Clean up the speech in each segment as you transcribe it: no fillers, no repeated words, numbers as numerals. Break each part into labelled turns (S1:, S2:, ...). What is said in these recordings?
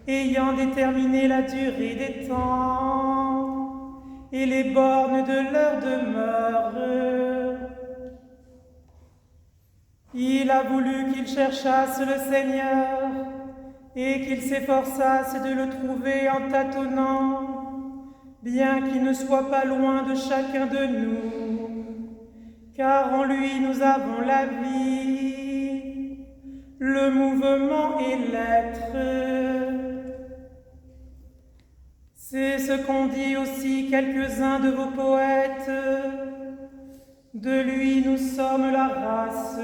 S1: ayant déterminé la durée des temps et les bornes de leur demeure. Il a voulu qu'ils cherchassent le Seigneur et qu'ils s'efforçassent de le trouver en tâtonnant, bien qu'il ne soit pas loin de chacun de nous, car en lui nous avons la vie, le mouvement et l'être. C'est ce qu'ont dit aussi quelques-uns de vos poètes. De lui nous sommes la race.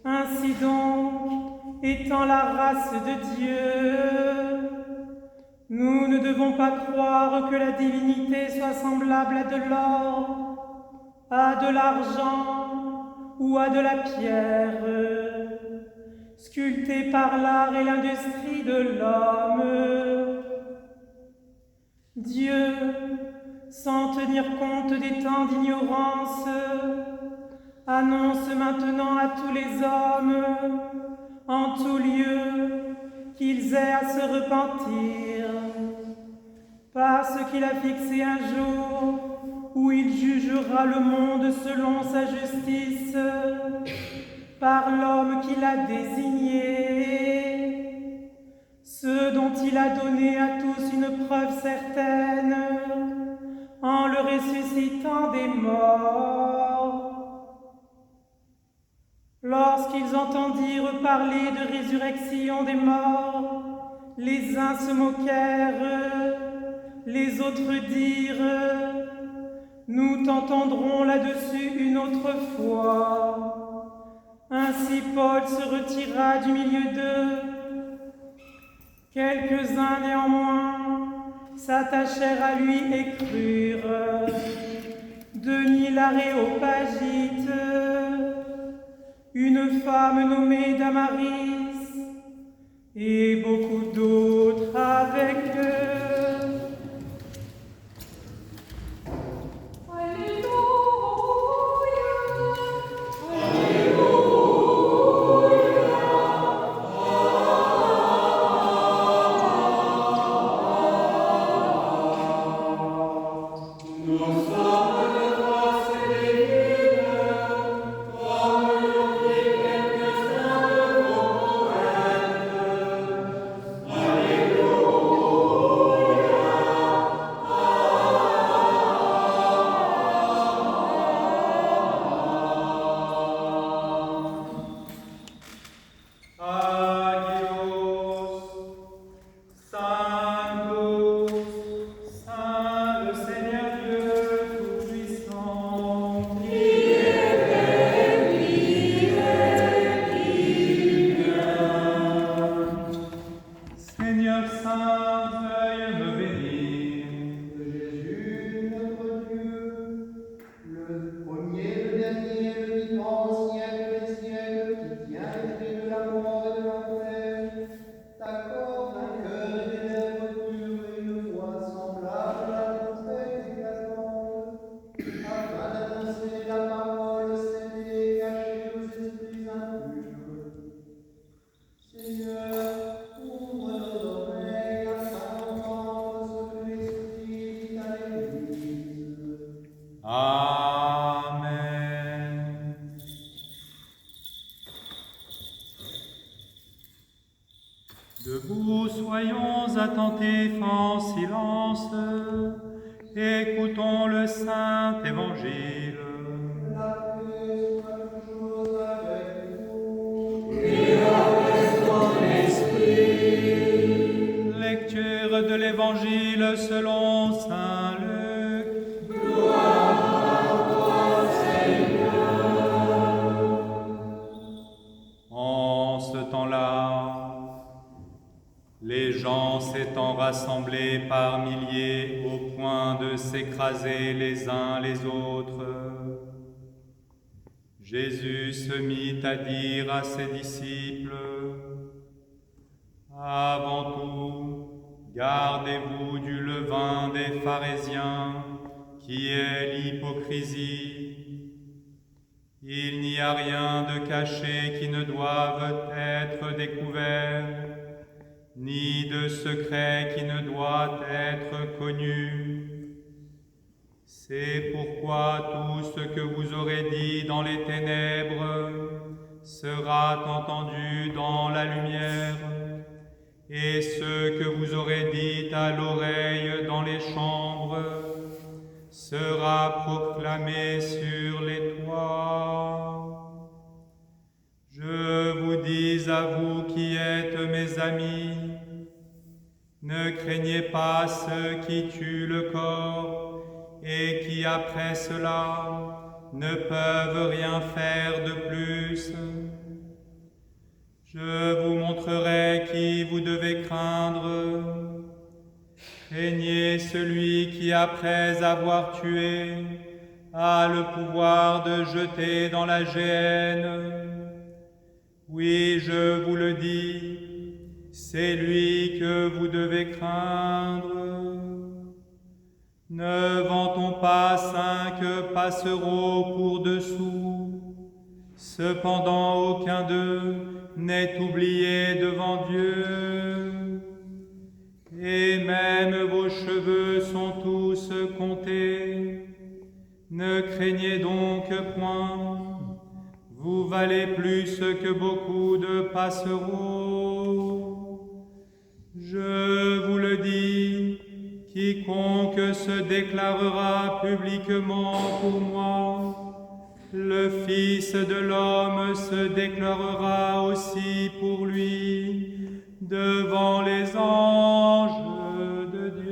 S1: Ainsi donc, étant la race de Dieu, nous ne devons pas croire que la divinité soit semblable à de l'or, à de l'argent ou à de la pierre, sculptée par l'art et l'industrie de l'homme. Dieu, sans tenir compte des temps d'ignorance, annonce maintenant à tous les hommes, en tout lieu, qu'ils aient à se repentir, parce qu'il a fixé un jour où il jugera le monde selon sa justice, par l'homme qu'il a désigné, ce dont il a donné à tous une preuve certaine, en le ressuscitant des morts. Lorsqu'ils entendirent parler de résurrection des morts, les uns se moquèrent, les autres dirent: nous t'entendrons là-dessus une autre fois. Ainsi Paul se retira du milieu d'eux. Quelques-uns néanmoins s'attachèrent à lui et crurent. Denis l'Aréopagite, une femme nommée Damaris, et beaucoup d'autres avec eux.
S2: Debout, soyons attentifs en silence, écoutons le Saint Évangile.
S3: La paix soit toujours avec vous.
S4: Et avec ton esprit.
S2: Lecture de l'Évangile selon Saint Luc.
S4: Gloire à toi, Seigneur.
S2: En ce temps-là, les gens s'étant rassemblés par milliers au point de s'écraser les uns les autres, Jésus se mit à dire à ses disciples: avant tout, gardez-vous du levain des pharisiens, qui est l'hypocrisie. Il n'y a rien de caché qui ne doive être découvert, ni de secret qui ne doit être connu. C'est pourquoi tout ce que vous aurez dit dans les ténèbres sera entendu dans la lumière, et ce que vous aurez dit à l'oreille dans les chambres sera proclamé sur les toits. Je vous dis à vous qui êtes mes amis, ne craignez pas ceux qui tuent le corps et qui après cela ne peuvent rien faire de plus. Je vous montrerai qui vous devez craindre. Craignez celui qui, après avoir tué, a le pouvoir de jeter dans la géhenne. Oui, je vous le dis, c'est lui que vous devez craindre. Ne vantons pas 5 passereaux pour 2 sous. Cependant, aucun d'eux n'est oublié devant Dieu. Et même vos cheveux sont tous comptés. Ne craignez donc point, vous valez plus que beaucoup de passereaux. Je vous le dis, quiconque se déclarera publiquement pour moi, le Fils de l'homme se déclarera aussi pour lui devant les anges de Dieu.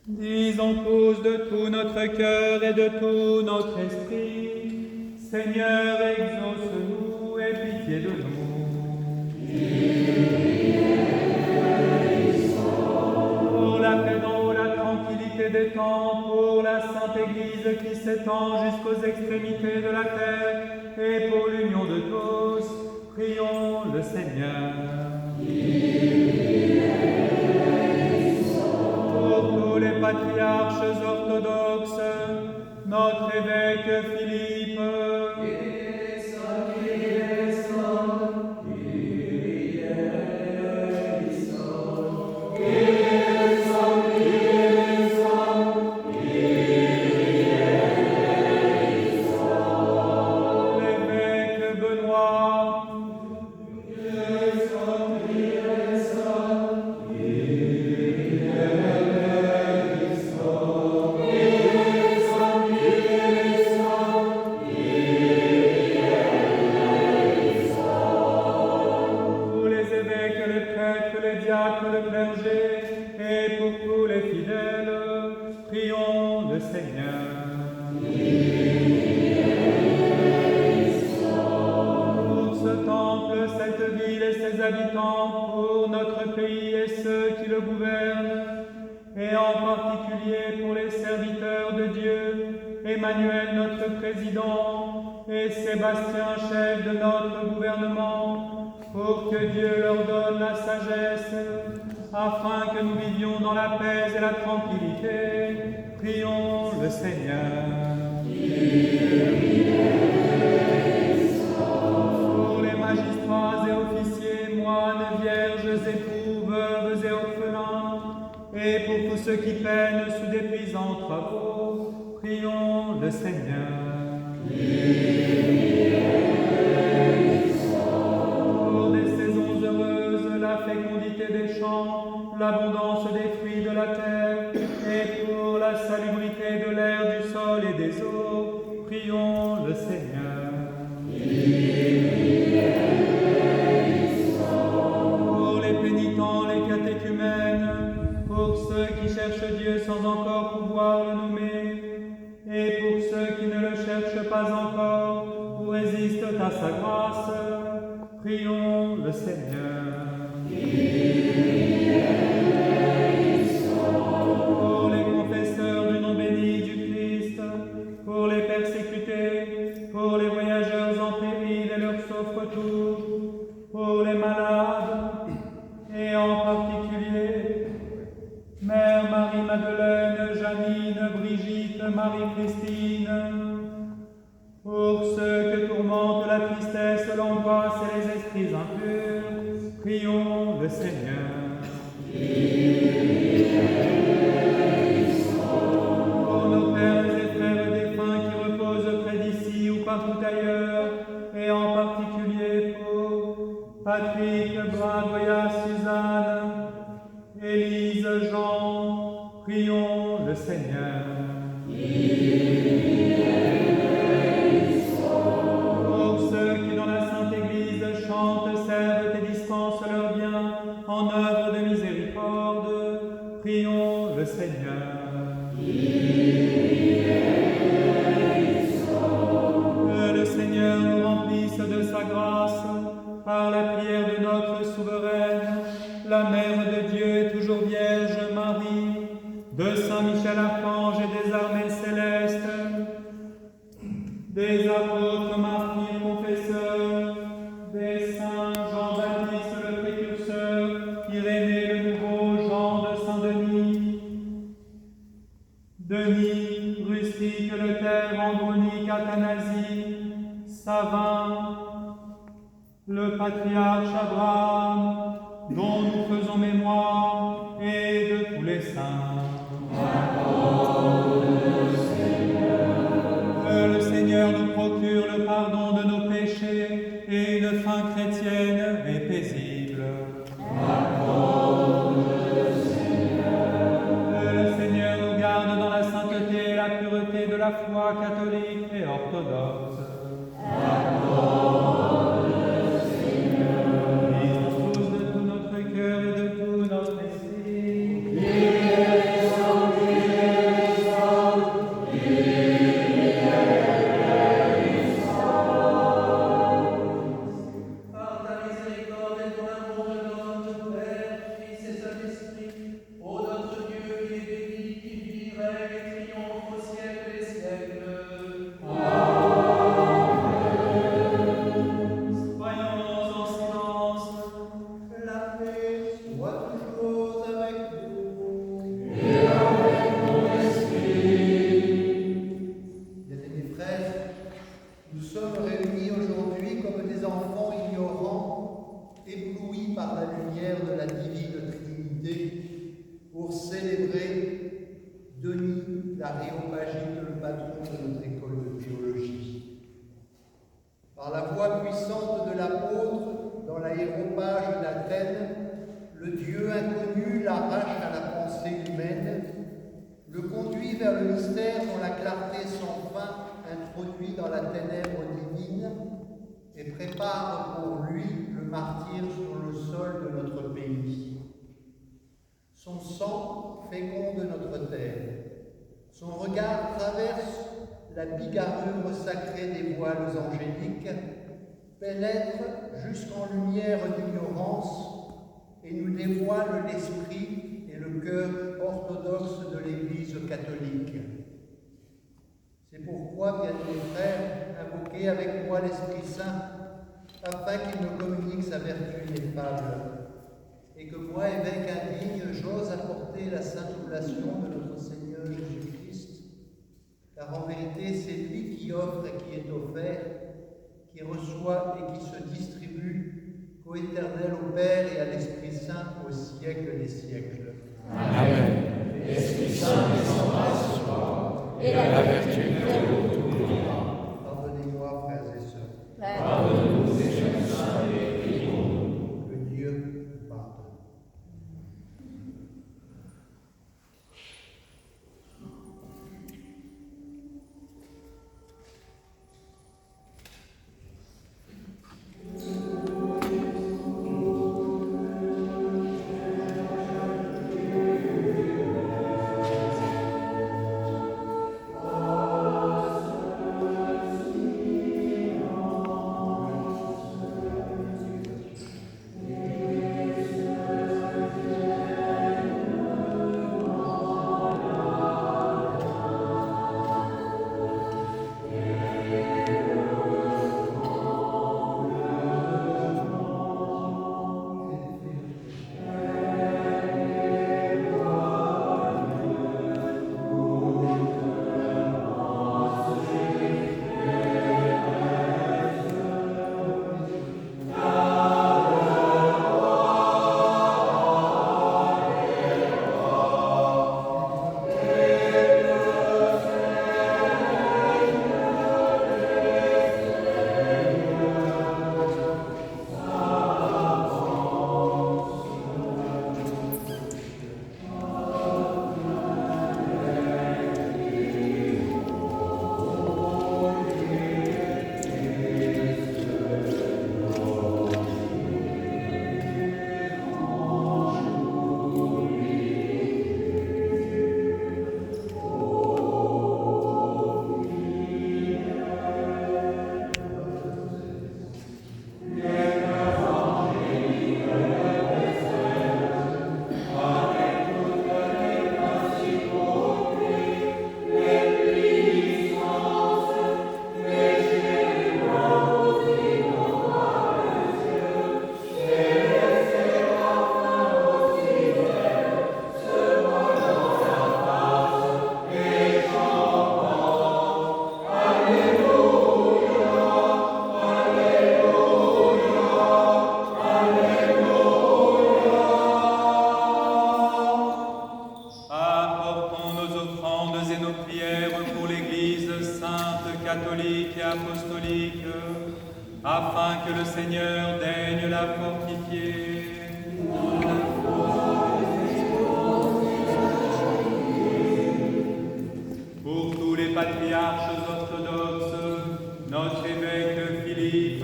S5: Disons tous de tout notre cœur et de tout notre esprit, Seigneur, exauce-nous et pitié de nous. Pour la paix dans la tranquillité des temps, pour la sainte Église qui s'étend jusqu'aux extrémités de la terre, et pour l'union de tous, prions le Seigneur. Pour les patriarches orthodoxes, notre évêque Philippe, l'évêque Benoît, le clergé et pour tous les fidèles, prions le Seigneur. Pour ce temple, cette ville et ses habitants, pour notre pays et ceux qui le gouvernent, et en particulier pour les serviteurs de Dieu, Emmanuel notre président et Sébastien chef de notre gouvernement, pour que Dieu leur donne la sagesse, afin que nous vivions dans la paix et la tranquillité. Prions le Seigneur. résistent à sa grâce, prions le Seigneur. Pour les confesseurs du nom béni du Christ, pour les persécutés, pour les voyageurs en péril et leur sauf retour, pour les malades, et en particulier Mère Marie-Madeleine, Janine, Brigitte, Marie-Christine, pour ceux que tourmente la tristesse, l'angoisse et les esprits impurs, prions le Seigneur. Pour nos pères et frères défunts qui reposent près d'ici ou partout ailleurs, et en particulier pour Patrick, Bradoya, Suzanne, Élise, Jean, prions le Seigneur. Pour ceux qui dans la Sainte Église chantent, servent et dispensent leurs biens en œuvre de miséricorde, prions le Seigneur. Que le Seigneur nous remplisse de sa grâce par la prière de notre souveraine, la Mère de Dieu et toujours Vierge Marie, de Saint Michel Archange et des armées célestes, des apôtres, martyrs, confesseurs, des saints Jean-Baptiste le précurseur, Irénée le nouveau, Jean de Saint-Denis, Denis, Rustique, le Terre, Andronique, Athanasie, Savin, le patriarche Abraham, dont nous faisons mémoire, et de tous les saints. Que le Seigneur nous procure le pardon de nos péchés et une fin chrétienne et paisible. Que le Seigneur nous garde dans la sainteté et la pureté de la foi catholique et orthodoxe. Disons tous de tout notre cœur et de tout notre esprit.
S3: Par ta miséricorde et ton amour de notre Père, Fils et Saint-Esprit, ô notre Dieu qui est béni, qui vit, règne et triomphe au siècle des siècles.
S5: Soyons en silence.
S3: La paix soit toujours avec vous. Bien-aimés frères, nous sommes réunis aujourd'hui comme des enfants ignorants, éblouis par la lumière de la divine Trinité, pour célébrer Denis l'Aréopagite, le patron de notre école de théologie. Par la voix puissante de l'apôtre, dans l'aéropage d'Athènes, le Dieu inconnu l'arrache à la pensée humaine, le conduit vers le mystère dont la clarté sans fin introduit dans la ténèbre divine et prépare pour lui le martyre sur le sol de notre pays. Son sang féconde notre terre, son regard traverse la bigarrure sacrée des voiles angéliques, pénètre jusqu'en lumière d'ignorance et nous dévoile l'esprit et le cœur orthodoxe de l'Église catholique. C'est pourquoi, bien-aimés frères, invoquez avec moi l'Esprit Saint, afin qu'il me communique sa vertu ineffable, et que moi, évêque indigne, j'ose apporter la sainte oblation de notre Seigneur Jésus-Christ, car en vérité, c'est lui qui offre et qui est offert, qui reçoit et qui se distribue, qu'au Éternel, au Père et à l'Esprit Saint, au siècle des siècles.
S4: Amen. L'Esprit Saint descendra sur toi, et la vertu t'entourera.
S3: Pardonnez-moi, frères et sœurs.
S4: Pardonne-nous, Seigneur Saint, et prions-nous.
S3: Que Dieu nous pardonne.
S2: afin que le Seigneur daigne la fortifier. Pour tous les patriarches orthodoxes, notre évêque Philippe,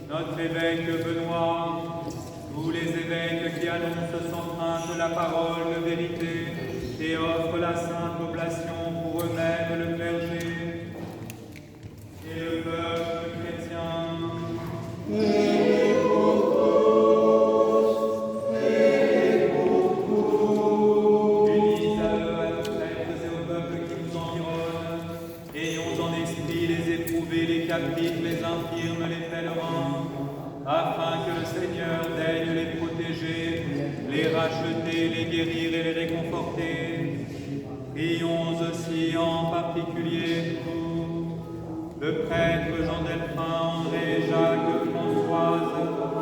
S2: notre évêque Benoît, tous les évêques qui annoncent sans crainte la parole de vérité et offrent la sainte oblation pour eux-mêmes le clergé et le peuple chrétien. Unis à eux, à nos prêtres et au peuple qui nous environne, ayons en esprit les éprouvés, les captifs, les infirmes, les pèlerins, afin que le Seigneur daigne les protéger, les racheter, les guérir et les réconforter. Prions aussi en particulier pour le prêtre Jean Delphin, André, Jacques, Françoise,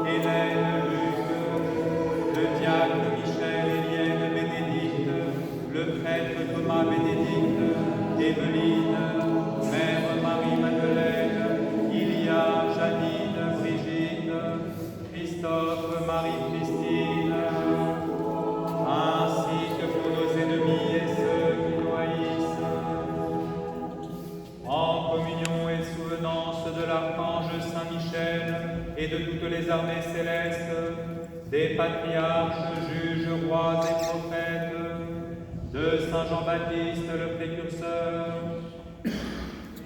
S2: Hélène, Luc, le diacre Michel, Élienne, Bénédicte, le prêtre Thomas Bénédicte, Évelyne, Mère Marie-Madeleine, Ilia, Janine, Brigitte, Christophe, Marie-Christine, ainsi que pour nos ennemis et ceux qui nous haïssent. En communion et souvenance de l'archange Saint-Michel et de toutes les armées célestes, des patriarches, juges, rois et prophètes, de Saint Jean-Baptiste le précurseur,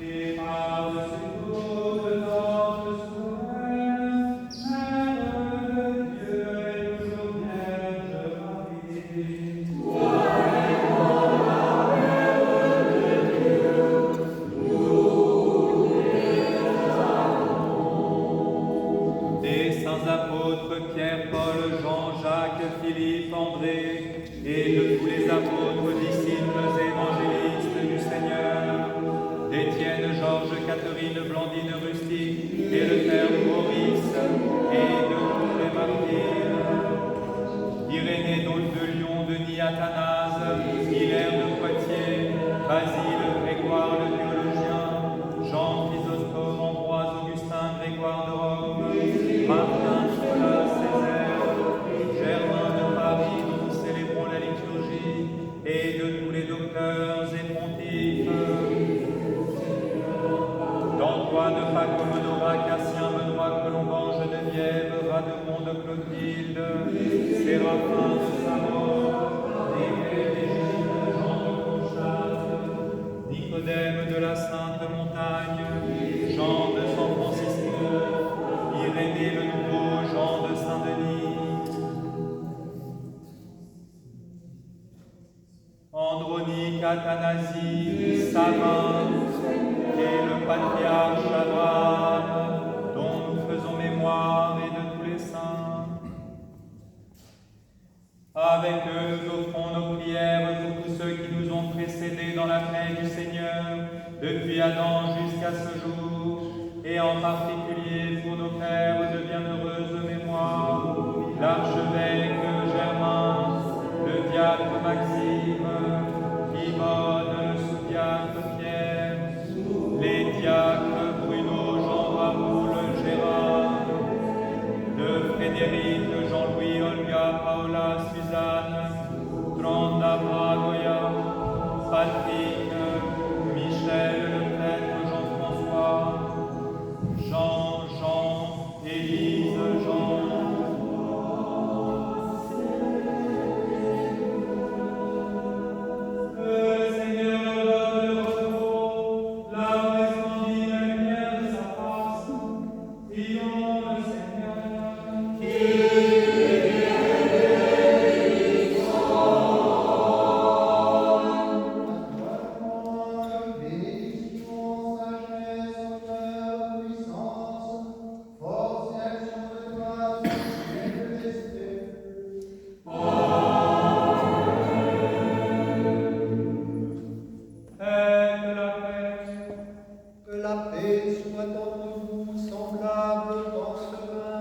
S2: et par-dessus toute notre souveraine, Mère de Dieu et toujours Vierge Marie. Des saints apôtres Pierre, Paul, Jean, Jacques, Philippe, André, et de tous les apôtres, disciples et évangélistes du Seigneur, d'Étienne, Georges, Catherine, Blandine, Rustique, et le père Maurice, et de tous les martyrs, d'Irénée, de Lyon, Denis, Athanase, Hilaire de Poitiers, Basile, Grégoire le théologien, Jean, Chrysostome, Ambroise, Augustin, Grégoire de Rome, Martin, Nicolas, Césaire, Germain de Paris, dont nous célébrons la liturgie, et de tous les docteurs et pontifes, d'Antoine, Paco, Honora, Cassien, Benoît, Colomban, Geneviève, Radegonde, Clotilde, Séraphin de Samor, Égide, Jean de Conchat, Nicodème de la Sainte Montagne, Jean de San Francisco, Irénée le Nouveau, Jean de Saint-Denis, Andronique, Athanasie, Savin, et le patriarche Abraham, dont nous faisons mémoire, et de tous les saints. Avec eux, nous offrons nos prières pour tous ceux qui nous ont précédés dans la paix du Seigneur, depuis Adam jusqu'à ce jour, et en particulier pour nos pères de bienheureuse mémoire, l'archevêque Germain, le diacre Maxime, Yvonne, le sous-diacre Pierre, les diacres Bruno, Jean, Raoul, Gérard, de Frédéric, Jean-Louis, Olga, Paola, Suzanne, Tranda, Magoya, Patrick, Michel, le prêtre Jean-François, Jean, Élise, Jean.
S3: Que la paix soit entre vous, semblable dans ce vin.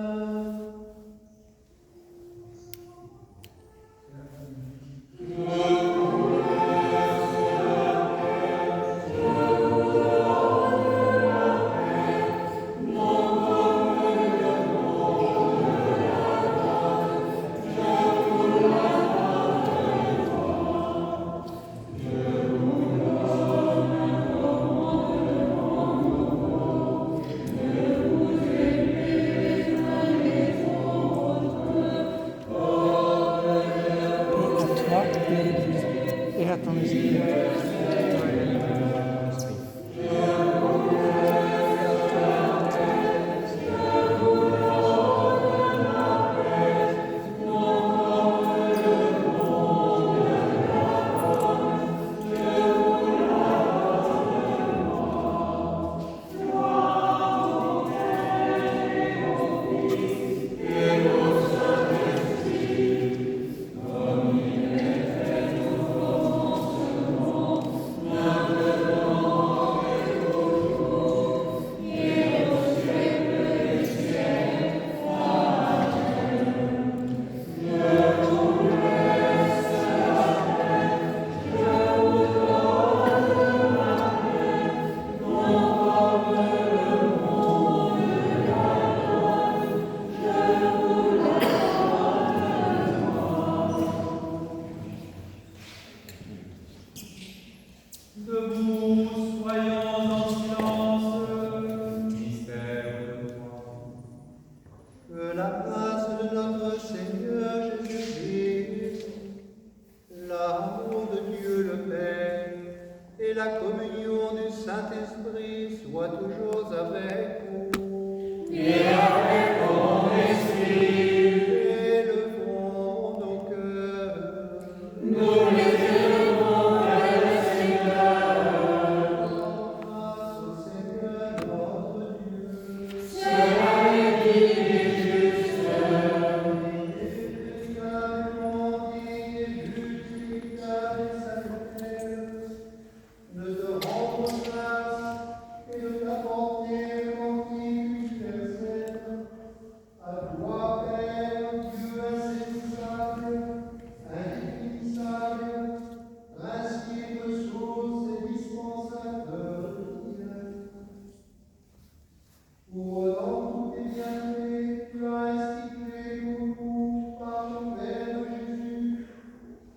S3: Pour dans tous tes bienfaits, tu as institué pour nous, par ton Père Jésus,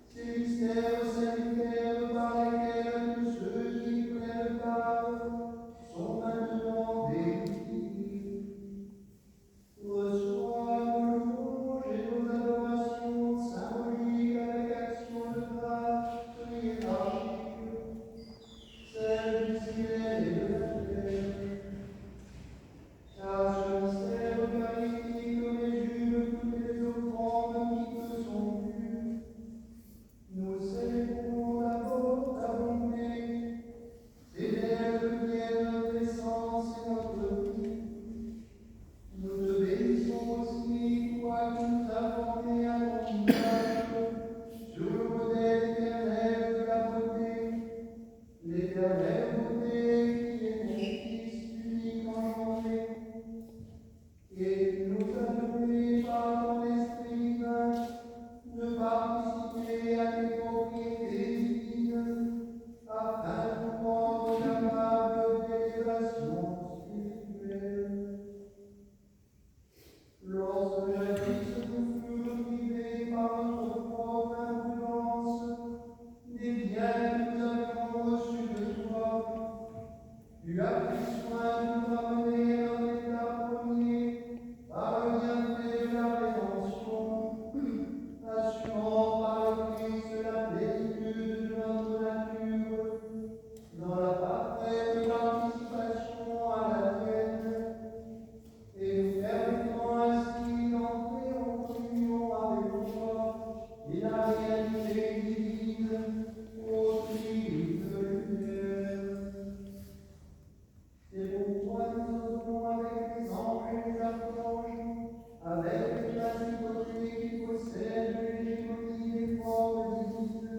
S3: ces mystères salutaires par lesquels tous ceux qui prennent part sont maintenant bénis. Reçois nos louanges et nos adorations symboliques avec action de grâce hiérarchique, celle du ciel et de la terre. Car ce mystère magnifique résume toutes les offrandes qui te sont dues. Nous célébrons d'abord ta bonté, tes lèvres deviennent notre essence et notre vie. Nous te bénissons aussi, toi qui nous as formés à ton image, sur le modèle éternel de la beauté, l'éternelle beauté qui est ton Fils unique engendré, et tu nous as donné par ton Esprit divin de participer à tes propriétés divines, afin de nous rendre capables d'élévation spirituelle. Lorsque jadis nous fûmes privés par notre propre imprudence des biens que nous avions reçus de toi, tu as pris soin de nous ramener à notre état premier par le bienfait de la rédemption, assurant par le Christ la plénitude de notre nature, dans la parfaite participation à la tienne, et nous permettant ainsi d'entrer en communion avec toi et la réalité divine au prix de lumière. C'est pourquoi nous osons avec les anges et les archanges, avec les principautés qui possèdent l'hégémonie des formes divines,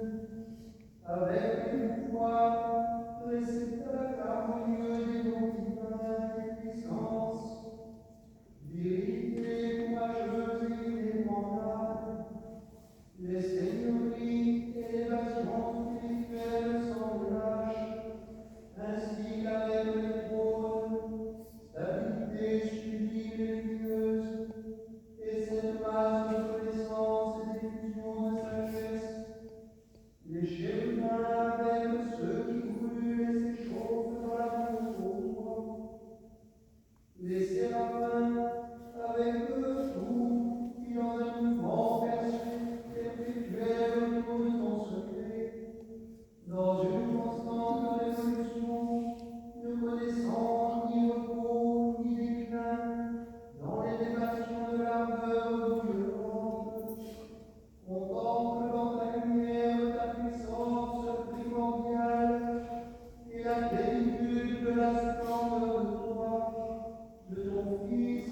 S3: avec les pouvoirs, réceptacles harmonieux des dons divins et puissances, vérité courageuse et inébranlable, les seigneuries et l'élévation spirituelle sans relâche, ainsi qu'avec les trônes, stabilité sublime et lumineuse, et cette masse de connaissance et d'effusion de sagesse, les chérubins avec ceux qui brûlent et s'échauffent dans l'amour pour toi, les séraphins avec eux tout qui dans un mouvement perpétuel autour de ton secret, dans une constante révolution, ne connaissant ni repos ni déclin, dans l'élévation de l'ardeur violente, contemple dans ta lumière ta puissance primordiale et la plénitude de la splendeur de toi, de ton Fils,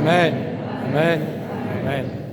S5: Amen. Amen. Amen.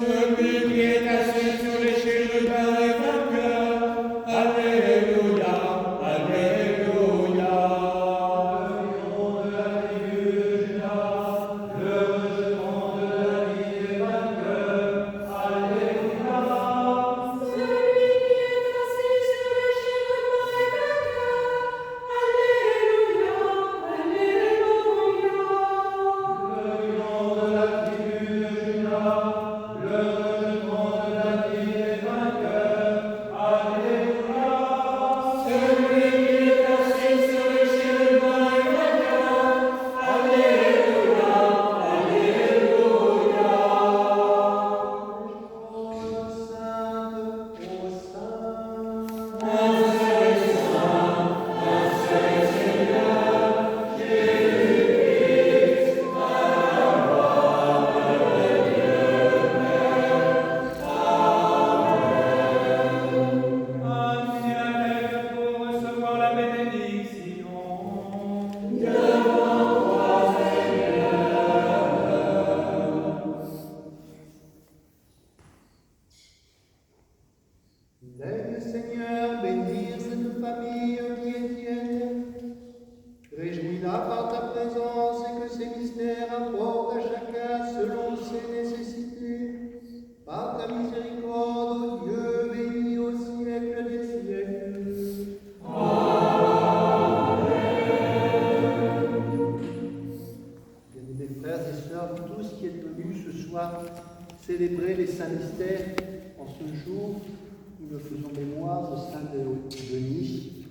S6: Celui qui est assis sur les chérubins est vainqueur.
S3: soir célébrer les saints mystères en ce jour où nous faisons mémoire de Saint Denis.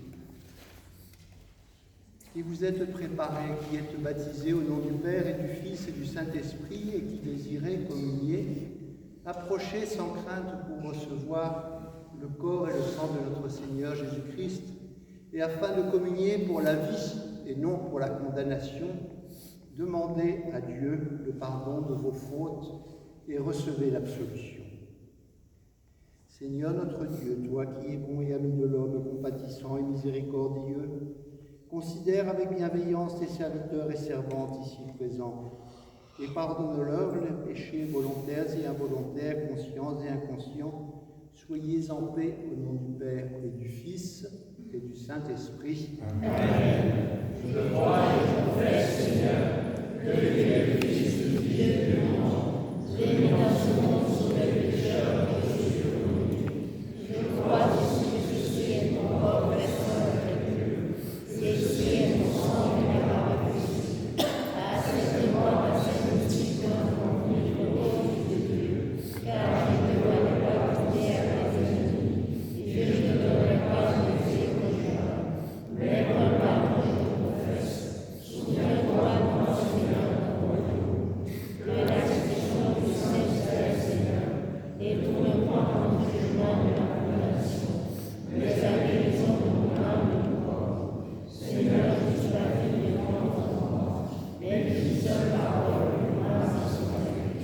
S3: Qui vous êtes préparés, qui êtes baptisés au nom du Père et du Fils et du Saint-Esprit et qui désirez communier, approchez sans crainte pour recevoir le corps et le sang de notre Seigneur Jésus-Christ, et afin de communier pour la vie et non pour la condamnation, demandez à Dieu le pardon de vos fautes et recevez l'absolution. Seigneur notre Dieu, toi qui es bon et ami de l'homme, compatissant et miséricordieux, considère avec bienveillance tes serviteurs et servantes ici présents, et pardonne-leur les péchés volontaires et involontaires, conscients et inconscients. Soyez en paix au nom du Père et du Fils et du Saint-Esprit.
S4: Amen. Je crois et je confesse, Seigneur, que tu es le Fils du Dieu et du monde, venu dans ce monde sauver les pécheurs que je suis venu. Je crois aussi que ceci est mon corps personne avec Dieu, ceci est mon sang et ma parole Christ. Accepte-moi dans cette mystique dans mon livre de Dieu, car je ne dois pas compter à mes ennemis, et je ne donnerai pas de laisser aux gens. Mais prépare que je te confesse, souviens-toi de mon Seigneur dans mon jour, que l'expression du Saint-Esprit, Seigneur, et pour ne prendre en jugement de la condamnation, mais la guérison de mon âme et de mon corps. Seigneur, je suis la vie de mon enfant, mais qu'une seule parole me passe à son avis.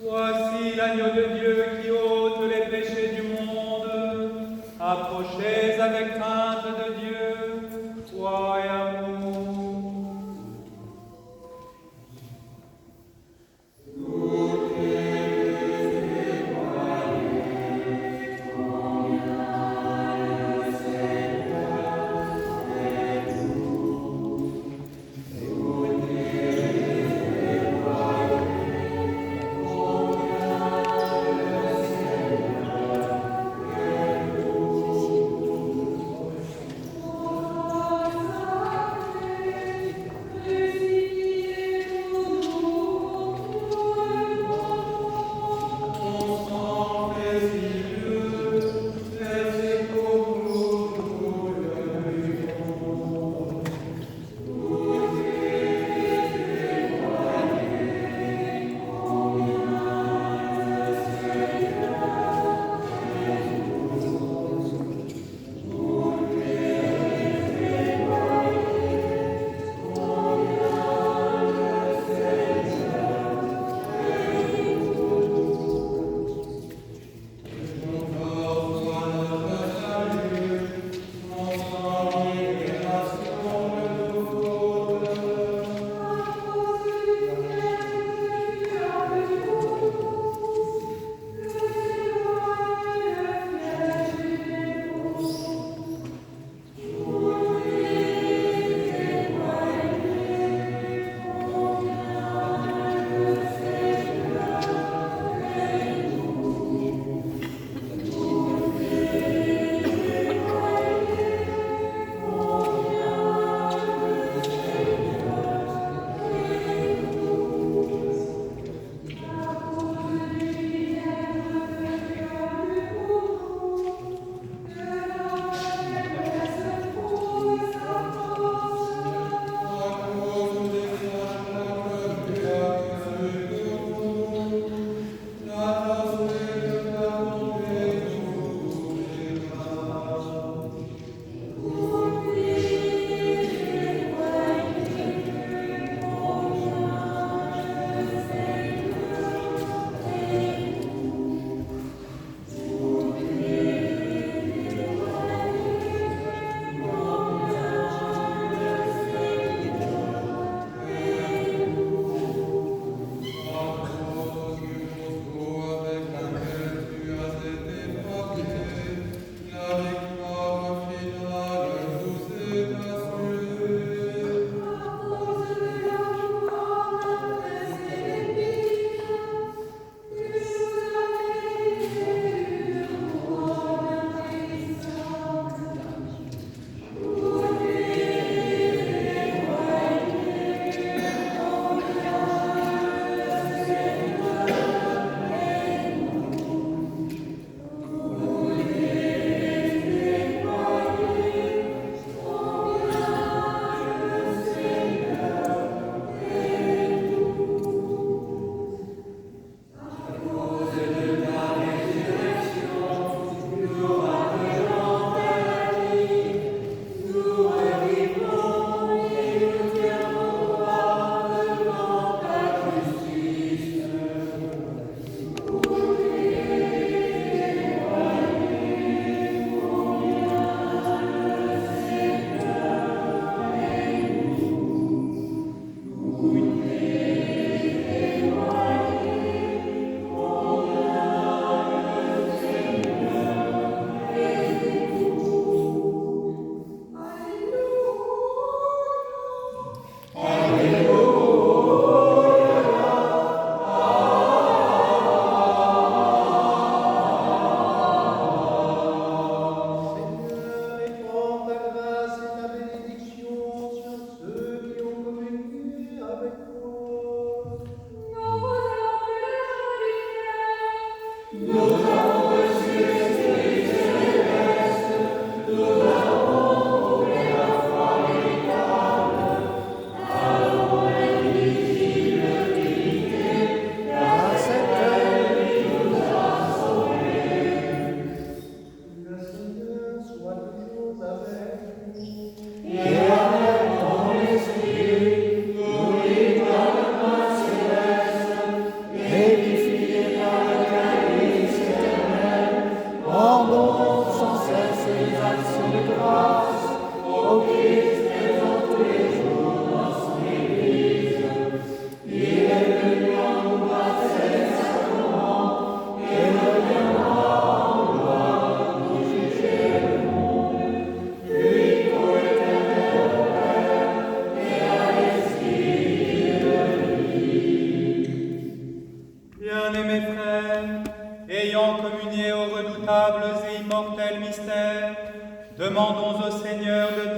S5: Voici l'agneau de Dieu qui ôte les péchés du monde. Approchez avec crainte de Dieu, foi et amour.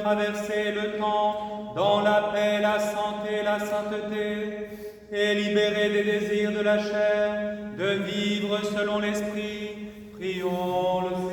S5: traverser le temps dans la paix, la santé, la sainteté, et libérés des désirs de la chair, de vivre selon l'Esprit. Prions le